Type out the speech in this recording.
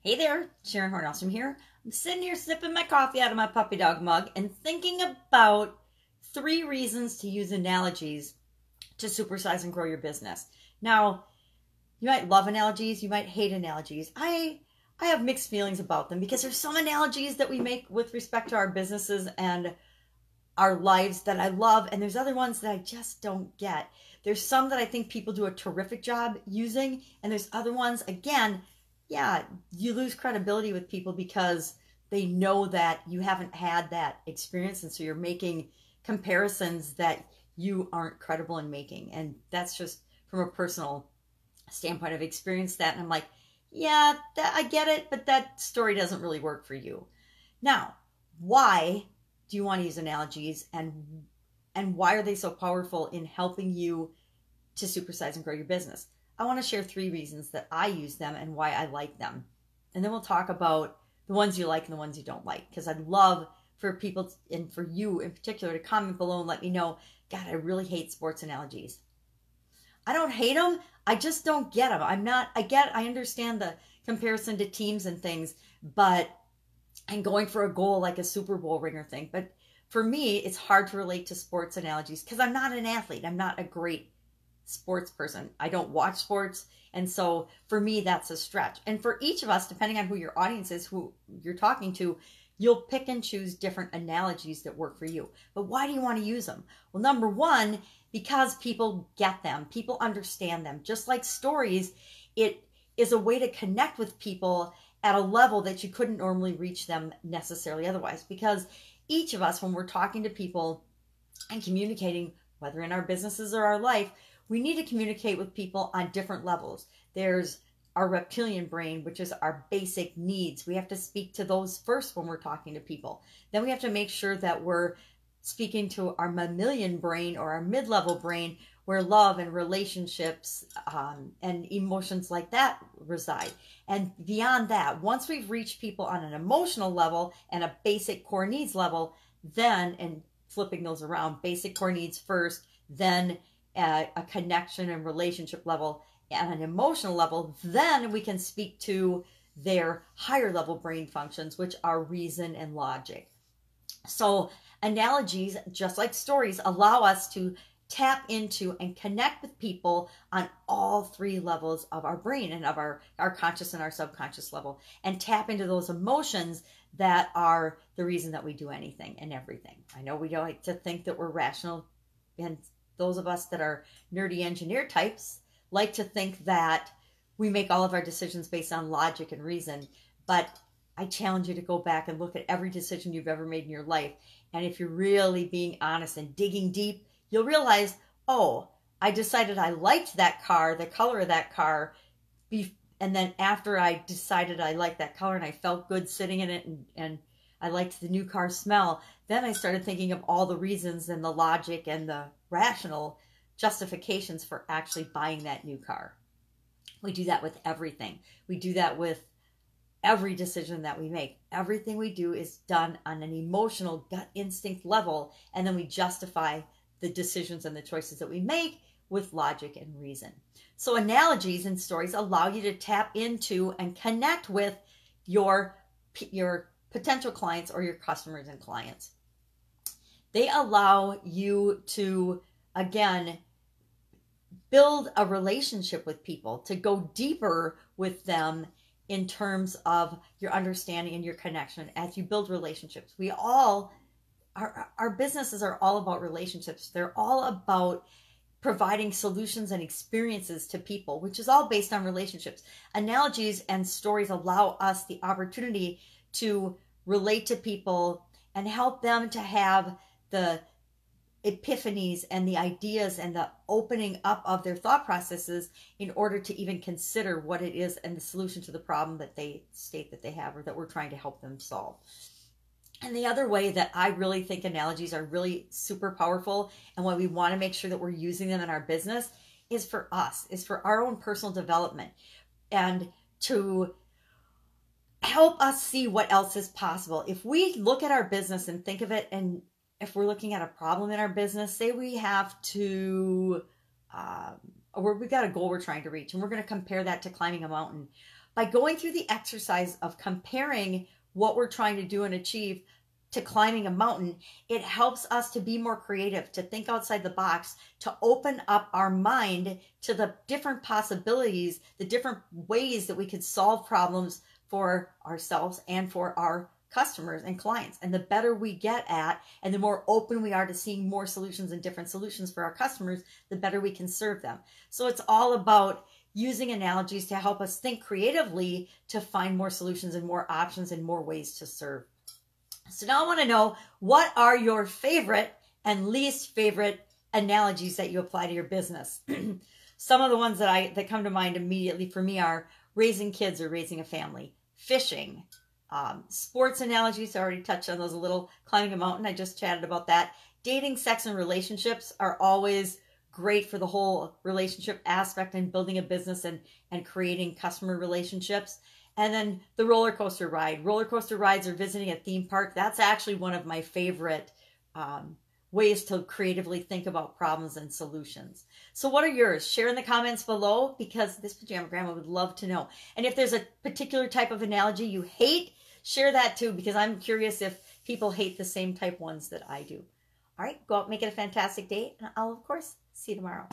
Hey there, Sharon Horne-Ellstrom here. I'm sitting here sipping my coffee out of my puppy dog mug and thinking about 3 reasons to use analogies to supersize and grow your business. Now, you might love analogies, you might hate analogies. I have mixed feelings about them because there's some analogies that we make with respect to our businesses and our lives that I love, and there's other ones that I just don't get. There's some that I think people do a terrific job using, and there's other ones, again, yeah, you lose credibility with people because they know that you haven't had that experience, and so you're making comparisons that you aren't credible in making. And that's just from a personal standpoint. I've experienced that, and I'm like, yeah, I get it, but that story doesn't really work for you. Now, why do you want to use analogies, and why are they so powerful in helping you to supersize and grow your business? I want to share 3 reasons that I use them and why I like them. And then we'll talk about the ones you like and the ones you don't like, because I'd love for people and for you in particular to comment below and let me know, God, I really hate sports analogies. I don't hate them. I just don't get them. I understand the comparison to teams and things, and going for a goal like a Super Bowl ring or thing. But for me, it's hard to relate to sports analogies because I'm not an athlete. I'm not a great sports person. I don't watch sports. And so for me, that's a stretch. And for each of us, depending on who your audience is, who you're talking to, you'll pick and choose different analogies that work for you. But why do you want to use them? Well, number one, because people get them. People understand them. Just like stories, it is a way to connect with people at a level that you couldn't normally reach them necessarily otherwise. Because each of us, when we're talking to people and communicating, whether in our businesses or our life, we need to communicate with people on different levels. There's our reptilian brain, which is our basic needs. We have to speak to those first when we're talking to people. Then we have to make sure that we're speaking to our mammalian brain or our mid-level brain, where love and relationships and emotions like that reside. And beyond that, once we've reached people on an emotional level and a basic core needs level, then, and flipping those around, basic core needs first, then a connection and relationship level and an emotional level, then we can speak to their higher level brain functions, which are reason and logic. So analogies, just like stories, allow us to tap into and connect with people on all 3 levels of our brain and of our conscious and our subconscious level, and tap into those emotions that are the reason that we do anything and everything. I know we don't like to think that we're rational, and those of us that are nerdy engineer types like to think that we make all of our decisions based on logic and reason, but I challenge you to go back and look at every decision you've ever made in your life. And if you're really being honest and digging deep, you'll realize, oh, I decided I liked that car, the color of that car, and then after I decided I liked that color and I felt good sitting in it, and I liked the new car smell, then I started thinking of all the reasons and the logic and the rational justifications for actually buying that new car. We do that with everything. We do that with every decision that we make. Everything we do is done on an emotional gut instinct level, and then we justify the decisions and the choices that we make with logic and reason. So analogies and stories allow you to tap into and connect with your potential clients or your customers and clients. They allow you to, again, build a relationship with people, to go deeper with them in terms of your understanding and your connection as you build relationships. Our businesses are all about relationships. They're all about providing solutions and experiences to people, which is all based on relationships. Analogies and stories allow us the opportunity to relate to people and help them to have the epiphanies and the ideas and the opening up of their thought processes in order to even consider what it is and the solution to the problem that they state that they have or that we're trying to help them solve. And the other way that I really think analogies are really super powerful, and why we want to make sure that we're using them in our business, is for us, is for our own personal development, and to help us see what else is possible. If we look at our business and think of it, and if we're looking at a problem in our business, say we have to, or we've got a goal we're trying to reach, and we're going to compare that to climbing a mountain. by going through the exercise of comparing what we're trying to do and achieve to climbing a mountain, it helps us to be more creative, to think outside the box, to open up our mind to the different possibilities, the different ways that we could solve problems for ourselves and for our customers and clients. And the better we get at, and the more open we are to seeing more solutions and different solutions for our customers, the better we can serve them. So it's all about using analogies to help us think creatively to find more solutions and more options and more ways to serve. So now I want to know, what are your favorite and least favorite analogies that you apply to your business? Some of the ones that come to mind immediately for me are raising kids or raising a family, fishing, sports analogies. I already touched on those a little. Climbing a mountain, I just chatted about that. Dating, sex, and relationships are always great for the whole relationship aspect and building a business and creating customer relationships. And then the roller coaster ride. Roller coaster rides or visiting a theme park, that's actually one of my favorite ways to creatively think about problems and solutions. So what are yours? Share in the comments below, because this pajama grandma would love to know. And if there's a particular type of analogy you hate, share that too, because I'm curious if people hate the same type ones that I do. All right, go out and make it a fantastic day, and I'll, of course, see you tomorrow.